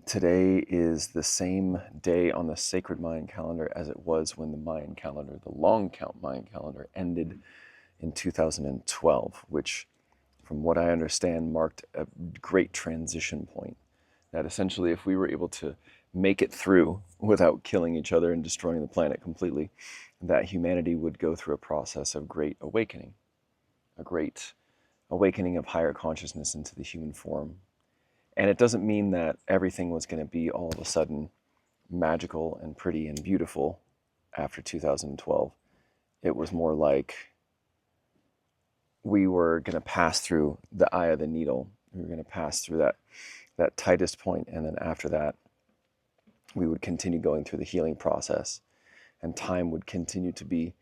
Today is the same day on the sacred Mayan calendar as it was when the Mayan calendar, the long count Mayan calendar, ended in 2012, which, from what I understand, marked a great transition point. That essentially, if we were able to make it through without killing each other and destroying the planet completely, that humanity would go through a process of great awakening, a great awakening of higher consciousness into the human form. And it doesn't mean that everything was going to be all of a sudden magical and pretty and beautiful after 2012. It was more like we were going to pass through the eye of the needle. We were going to pass through that tightest point, and then after that, we would continue going through the healing process, and time would continue to be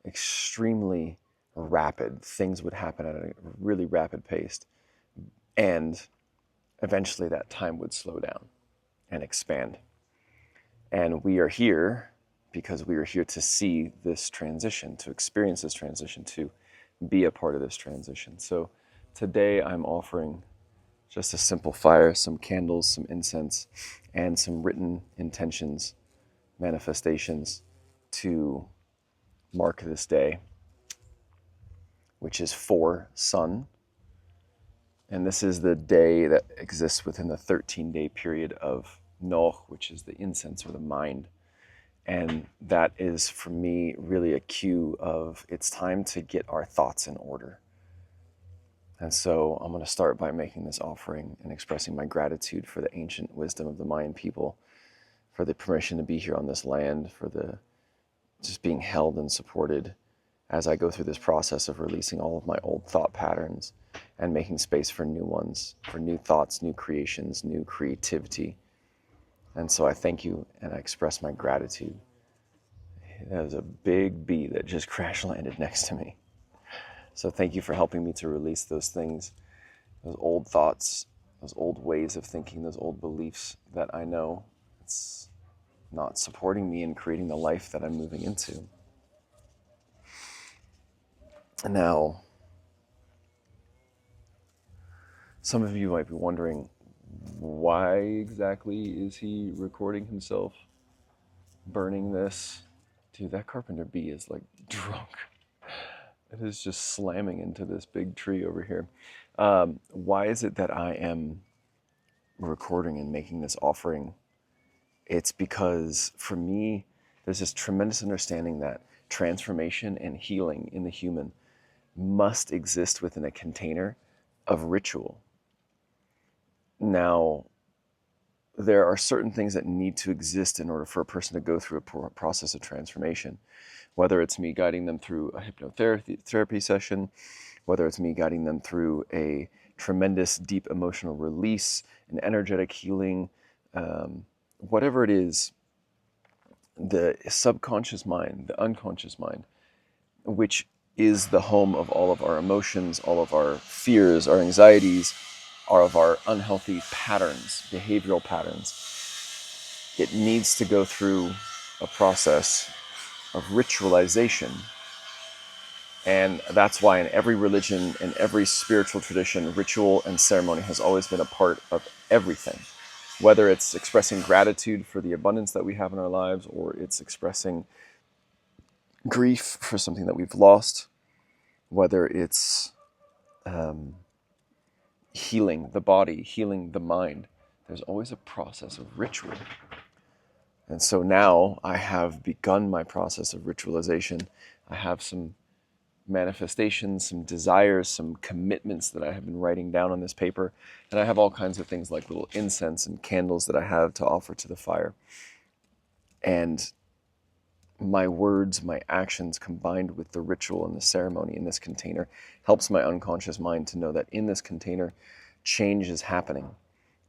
extremely rapid. Things would happen at a really rapid pace, and eventually that time would slow down and expand. And we are here because we are here to see this transition, to experience this transition, to be a part of this transition. So today I'm offering just a simple fire, some candles, some incense, and some written intentions, manifestations to mark this day, which is for sun. And this is the day that exists within the 13-day period of Noh, which is the incense or the mind. And that is, for me, really a cue of it's time to get our thoughts in order. And so I'm going to start by making this offering and expressing my gratitude for the ancient wisdom of the Mayan people, for the permission to be here on this land, for the just being held and supported as I go through this process of releasing all of my old thought patterns and making space for new ones, for new thoughts, new creations, new creativity. And so I thank you and I express my gratitude. That was a big bee that just crash landed next to me. So thank you for helping me to release those things, those old thoughts, those old ways of thinking, those old beliefs that I know it's not supporting me in creating the life that I'm moving into. And now, some of you might be wondering, why exactly is he recording himself burning this? Dude, that carpenter bee is like drunk. It is just slamming into this big tree over here. Why is it that I am recording and making this offering? It's because, for me, there's this tremendous understanding that transformation and healing in the human must exist within a container of ritual. Now, there are certain things that need to exist in order for a person to go through a process of transformation, whether it's me guiding them through a hypnotherapy session, whether it's me guiding them through a tremendous deep emotional release, an energetic healing, whatever it is, the subconscious mind, the unconscious mind, which is the home of all of our emotions, all of our fears, our anxieties, all of our unhealthy patterns, behavioral patterns. It needs to go through a process of ritualization. And that's why in every religion, in every spiritual tradition, ritual and ceremony has always been a part of everything. Whether it's expressing gratitude for the abundance that we have in our lives, or it's expressing grief for something that we've lost, whether it's healing the body, healing the mind, there's always a process of ritual. And so now I have begun my process of ritualization. I have some manifestations, some desires, some commitments that I have been writing down on this paper. And I have all kinds of things like little incense and candles that I have to offer to the fire. And my words, my actions combined with the ritual and the ceremony in this container helps my unconscious mind to know that in this container, change is happening.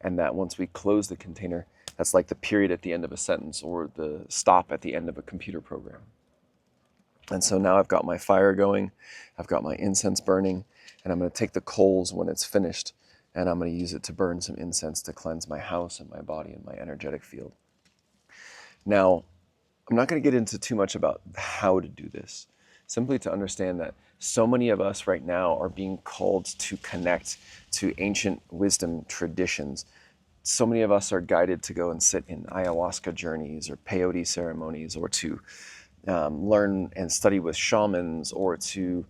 And that once we close the container, that's like the period at the end of a sentence or the stop at the end of a computer program. And so now I've got my fire going, I've got my incense burning, and I'm going to take the coals when it's finished, and I'm going to use it to burn some incense to cleanse my house and my body and my energetic field. Now, I'm not going to get into too much about how to do this, simply to understand that so many of us right now are being called to connect to ancient wisdom traditions so many of us are guided to go and sit in ayahuasca journeys or peyote ceremonies, or to learn and study with shamans, or to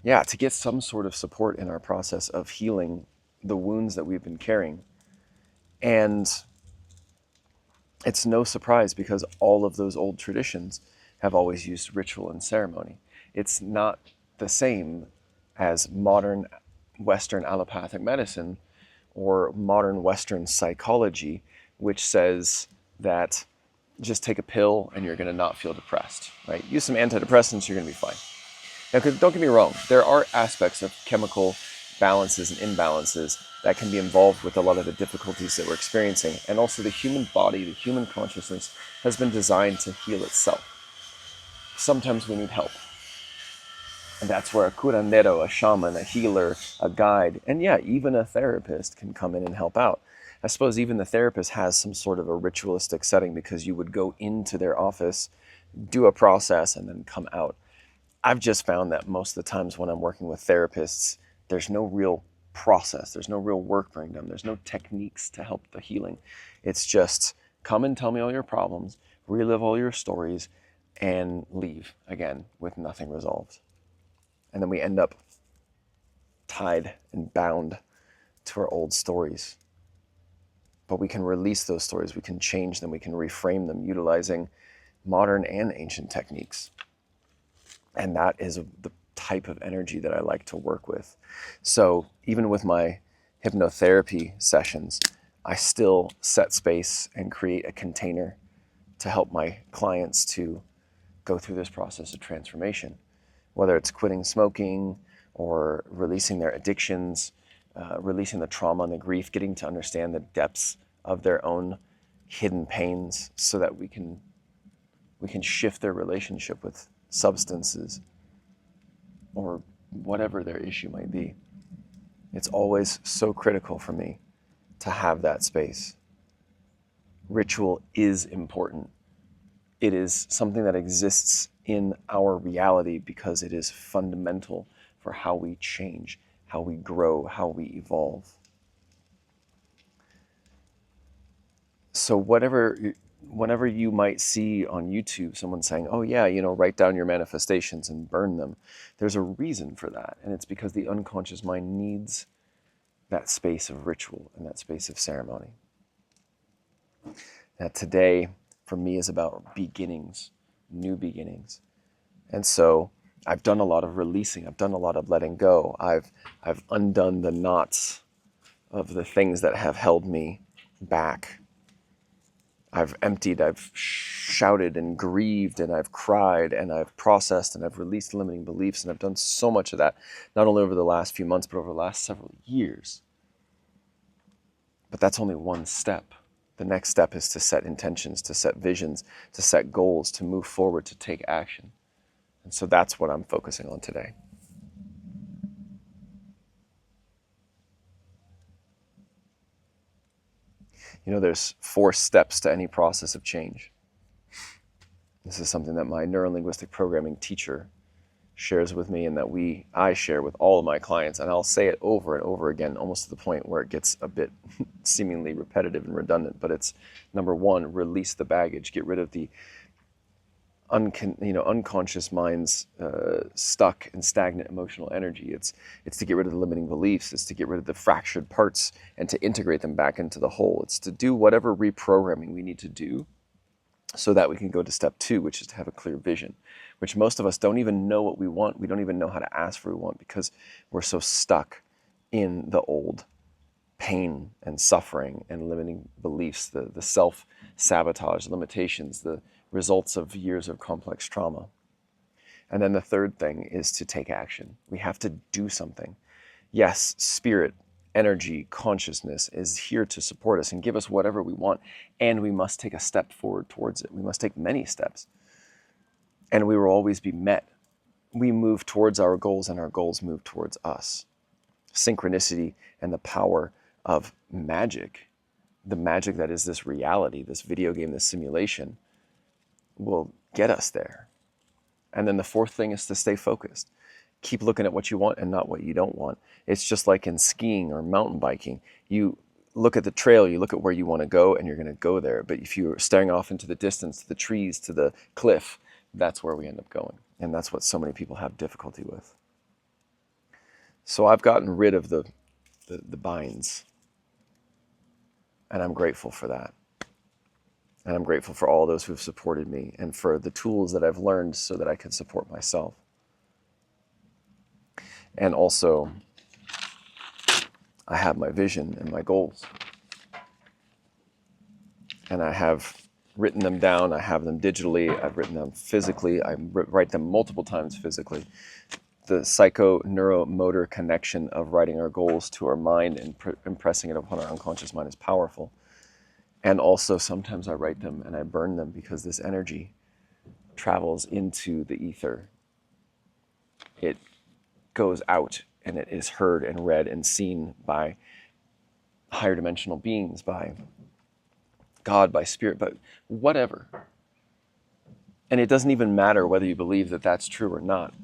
get some sort of support in our process of healing the wounds that we've been carrying. And it's no surprise, because all of those old traditions have always used ritual and ceremony. It's not the same as modern Western allopathic medicine or modern Western psychology, which says that just take a pill and you're going to not feel depressed, right? Use some antidepressants, you're going to be fine. Now, don't get me wrong, there are aspects of chemical balances and imbalances that can be involved with a lot of the difficulties that we're experiencing. And also the human body, the human consciousness has been designed to heal itself. Sometimes we need help. And that's where a curandero, a shaman, a healer, a guide, and even a therapist can come in and help out. I suppose even the therapist has some sort of a ritualistic setting, because you would go into their office, do a process, and then come out. I've just found that most of the times when I'm working with therapists, there's no real process. There's no real work being done. There's no techniques to help the healing. It's just come and tell me all your problems, relive all your stories, and leave again with nothing resolved. And then we end up tied and bound to our old stories. But we can release those stories. We can change them. We can reframe them utilizing modern and ancient techniques. And that is the type of energy that I like to work with. So even with my hypnotherapy sessions, I still set space and create a container to help my clients to go through this process of transformation, whether it's quitting smoking or releasing their addictions, releasing the trauma and the grief, getting to understand the depths of their own hidden pains, so that we can shift their relationship with substances or whatever their issue might be. It's always so critical for me to have that space. Ritual is important. It is something that exists in our reality because it is fundamental for how we change, how we grow, how we evolve. So whenever you might see on YouTube someone saying, oh yeah, write down your manifestations and burn them, there's a reason for that. And it's because the unconscious mind needs that space of ritual and that space of ceremony. Now today, for me, is about beginnings, new beginnings. And so I've done a lot of releasing. I've done a lot of letting go. I've undone the knots of the things that have held me back. I've emptied, I've shouted and grieved, and I've cried, and I've processed, and I've released limiting beliefs, and I've done so much of that, not only over the last few months, but over the last several years. But that's only one step. The next step is to set intentions, to set visions, to set goals, to move forward, to take action. And so that's what I'm focusing on today. There's 4 steps to any process of change. This is something that my neurolinguistic programming teacher shares with me, and that I share with all of my clients, and I'll say it over and over again, almost to the point where it gets a bit seemingly repetitive and redundant. But it's number 1, release the baggage, get rid of the unconscious mind's stuck and stagnant emotional energy. It's to get rid of the limiting beliefs. It's to get rid of the fractured parts and to integrate them back into the whole. It's to do whatever reprogramming we need to do so that we can go to step 2, which is to have a clear vision, which most of us don't even know what we want. We don't even know how to ask for what we want, because we're so stuck in the old pain and suffering and limiting beliefs, the self-sabotage, limitations, the results of years of complex trauma. And then the third thing is to take action. We have to do something. Yes, spirit, energy, consciousness is here to support us and give us whatever we want, and we must take a step forward towards it. We must take many steps, and we will always be met. We move towards our goals, and our goals move towards us. Synchronicity and the power of magic, the magic that is this reality, this video game, this simulation, will get us there. And then the fourth thing is to stay focused. Keep looking at what you want and not what you don't want. It's just like in skiing or mountain biking. You look at the trail, you look at where you want to go, and you're going to go there. But if you're staring off into the distance, to the trees, to the cliff, that's where we end up going. And that's what so many people have difficulty with. So I've gotten rid of the binds. And I'm grateful for that. And I'm grateful for all those who have supported me and for the tools that I've learned so that I can support myself. And also, I have my vision and my goals. And I have written them down. I have them digitally. I've written them physically. I write them multiple times physically. The psycho-neuromotor connection of writing our goals to our mind and impressing it upon our unconscious mind is powerful. And also sometimes I write them and I burn them because this energy travels into the ether. It goes out and it is heard and read and seen by higher dimensional beings, by God, by spirit, but whatever. And it doesn't even matter whether you believe that that's true or not.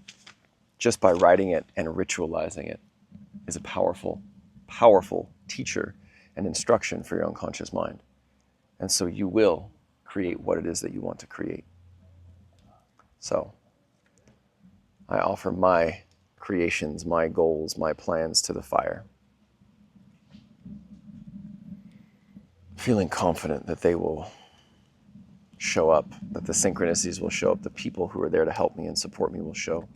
Just by writing it and ritualizing it is a powerful, powerful teacher and instruction for your unconscious mind. And so you will create what it is that you want to create. So I offer my creations, my goals, my plans to the fire, feeling confident that they will show up, that the synchronicities will show up, the people who are there to help me and support me will show.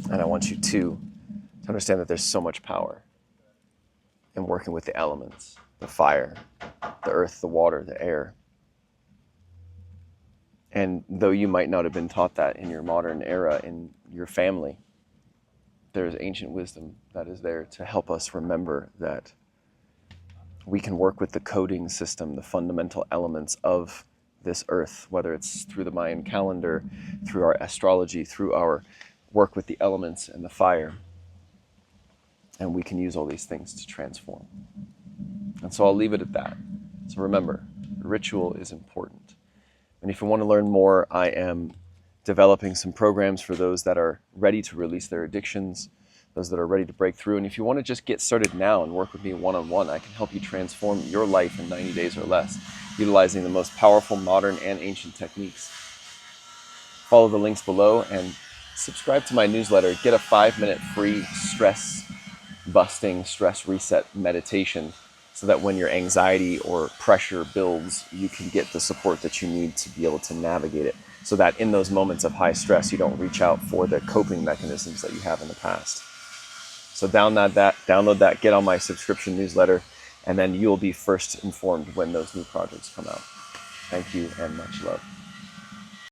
And I want you to understand that there's so much power in working with the elements, the fire, the earth, the water, the air. And though you might not have been taught that in your modern era, in your family, there is ancient wisdom that is there to help us remember that we can work with the coding system, the fundamental elements of this earth, whether it's through the Mayan calendar, through our astrology, through our work with the elements and the fire. And we can use all these things to transform. And so I'll leave it at that. So remember, ritual is important. And if you want to learn more, I am developing some programs for those that are ready to release their addictions, those that are ready to break through. And if you want to just get started now and work with me one-on-one, I can help you transform your life in 90 days or less, utilizing the most powerful modern and ancient techniques. Follow the links below and subscribe to my newsletter. Get a 5-minute free stress-busting, stress reset meditation so that when your anxiety or pressure builds, you can get the support that you need to be able to navigate it, so that in those moments of high stress, you don't reach out for the coping mechanisms that you have in the past. So download that, get on my subscription newsletter, and then you'll be first informed when those new projects come out. Thank you and much love.